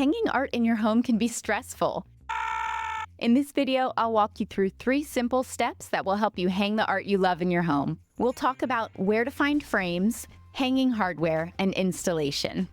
hanging art in your home can be stressful. In this video, I'll walk you through 3 simple steps that will help you hang the art you love in your home. We'll talk about where to find frames, hanging hardware, and installation.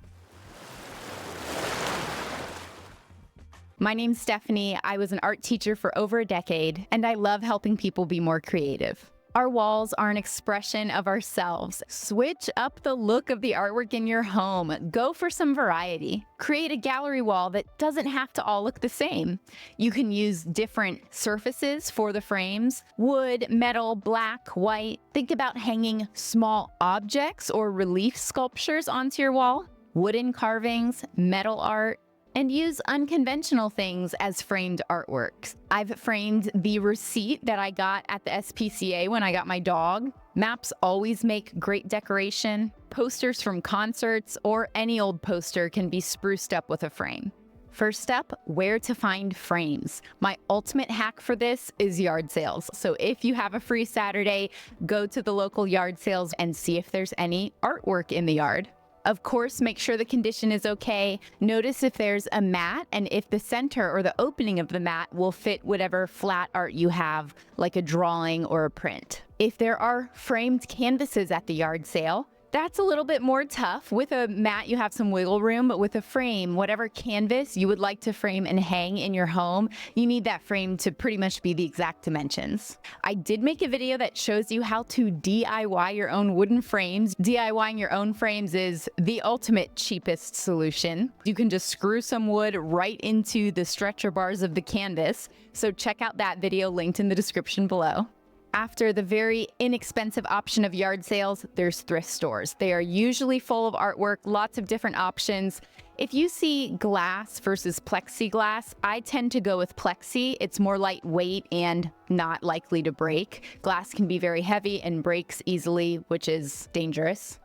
My name's Stephanie. I was an art teacher for over a decade, and I love helping people be more creative. Our walls are an expression of ourselves. Switch up the look of the artwork in your home. Go for some variety. Create a gallery wall that doesn't have to all look the same. You can use different surfaces for the frames: wood, metal, black, white. Think about hanging small objects or relief sculptures onto your wall, wooden carvings, metal art, and use unconventional things as framed artworks. I've framed the receipt that I got at the SPCA when I got my dog. Maps always make great decoration. Posters from concerts or any old poster can be spruced up with a frame. First up, where to find frames. My ultimate hack for this is yard sales. So if you have a free Saturday, go to the local yard sales and see if there's any artwork in the yard. Of course, make sure the condition is okay. Notice if there's a mat and if the center or the opening of the mat will fit whatever flat art you have, like a drawing or a print. If there are framed canvases at the yard sale, that's a little bit more tough. With a mat, you have some wiggle room, but with a frame, whatever canvas you would like to frame and hang in your home, you need that frame to pretty much be the exact dimensions. I did make a video that shows you how to DIY your own wooden frames. DIYing your own frames is the ultimate cheapest solution. You can just screw some wood right into the stretcher bars of the canvas. So check out that video linked in the description below. After the very inexpensive option of yard sales, there's thrift stores. They are usually full of artwork, lots of different options. If you see glass versus plexiglass, I tend to go with plexi. It's more lightweight and not likely to break. Glass can be very heavy and breaks easily, which is dangerous.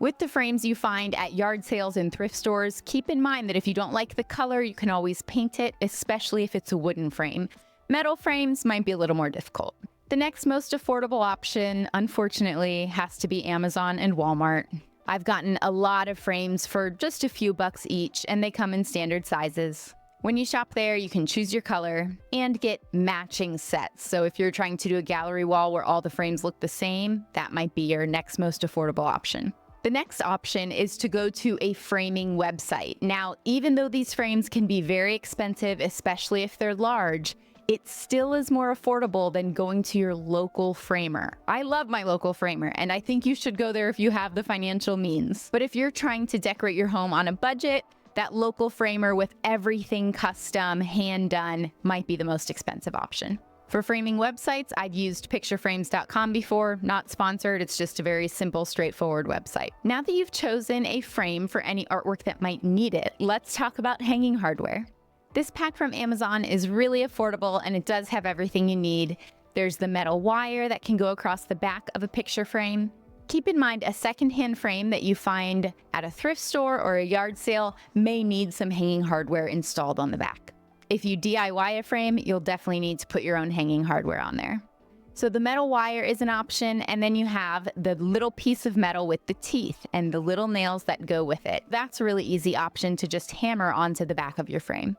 With the frames you find at yard sales and thrift stores, keep in mind that if you don't like the color, you can always paint it, especially if it's a wooden frame. Metal frames might be a little more difficult. The next most affordable option, unfortunately, has to be Amazon and Walmart. I've gotten a lot of frames for just a few bucks each, and they come in standard sizes. When you shop there, you can choose your color and get matching sets. So if you're trying to do a gallery wall where all the frames look the same, that might be your next most affordable option. The next option is to go to a framing website. Now, even though these frames can be very expensive, especially if they're large, it still is more affordable than going to your local framer. I love my local framer, and I think you should go there if you have the financial means. But if you're trying to decorate your home on a budget, that local framer with everything custom, hand done, might be the most expensive option. For framing websites, I've used pictureframes.com before, not sponsored. It's just a very simple, straightforward website. Now that you've chosen a frame for any artwork that might need it, let's talk about hanging hardware. This pack from Amazon is really affordable, and it does have everything you need. There's the metal wire that can go across the back of a picture frame. Keep in mind, a secondhand frame that you find at a thrift store or a yard sale may need some hanging hardware installed on the back. If you DIY a frame, you'll definitely need to put your own hanging hardware on there. So the metal wire is an option, and then you have the little piece of metal with the teeth and the little nails that go with it. That's a really easy option to just hammer onto the back of your frame.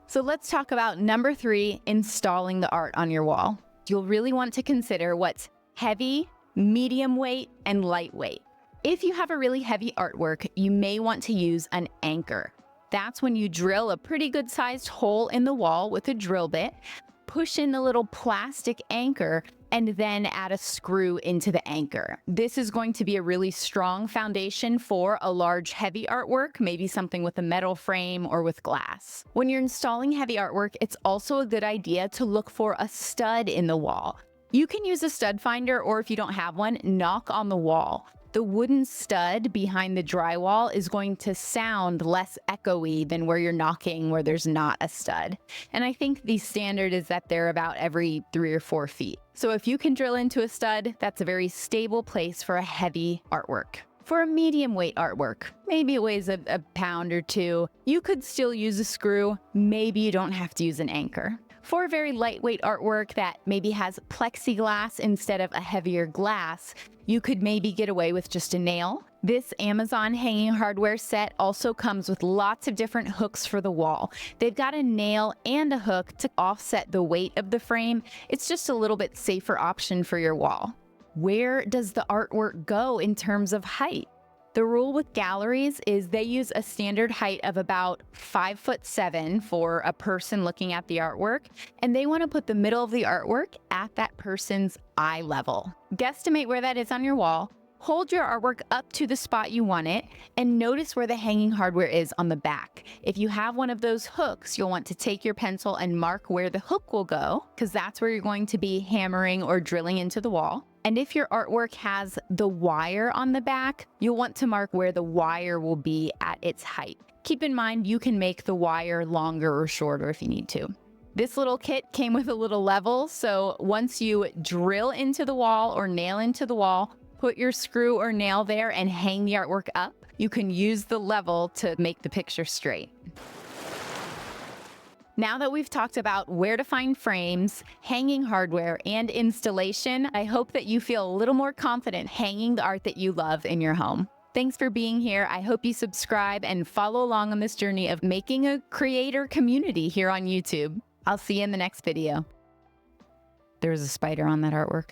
So let's talk about number 3, installing the art on your wall. You'll really want to consider what's heavy, medium weight, and lightweight. If you have a really heavy artwork, you may want to use an anchor. That's when you drill a pretty good sized hole in the wall with a drill bit, push in the little plastic anchor, and then add a screw into the anchor. This is going to be a really strong foundation for a large heavy artwork, maybe something with a metal frame or with glass. When you're installing heavy artwork, it's also a good idea to look for a stud in the wall. You can use a stud finder, or if you don't have one, knock on the wall. The wooden stud behind the drywall is going to sound less echoey than where you're knocking where there's not a stud. And I think the standard is that they're about every 3 or 4 feet. So if you can drill into a stud, that's a very stable place for a heavy artwork. For a medium weight artwork, maybe it weighs a pound or 2, you could still use a screw. Maybe you don't have to use an anchor. For a very lightweight artwork that maybe has plexiglass instead of a heavier glass, you could maybe get away with just a nail. This Amazon hanging hardware set also comes with lots of different hooks for the wall. They've got a nail and a hook to offset the weight of the frame. It's just a little bit safer option for your wall. Where does the artwork go in terms of height? The rule with galleries is they use a standard height of about 5'7" for a person looking at the artwork, and they want to put the middle of the artwork at that person's eye level. Guesstimate where that is on your wall. Hold your artwork up to the spot you want it, and notice where the hanging hardware is on the back. If you have one of those hooks, you'll want to take your pencil and mark where the hook will go, because that's where you're going to be hammering or drilling into the wall. And if your artwork has the wire on the back, you'll want to mark where the wire will be at its height. Keep in mind, you can make the wire longer or shorter if you need to. This little kit came with a little level, so once you drill into the wall or nail into the wall, put your screw or nail there and hang the artwork up. You can use the level to make the picture straight. Now that we've talked about where to find frames, hanging hardware, and installation, I hope that you feel a little more confident hanging the art that you love in your home. Thanks for being here. I hope you subscribe and follow along on this journey of making a creator community here on YouTube. I'll see you in the next video. There was a spider on that artwork.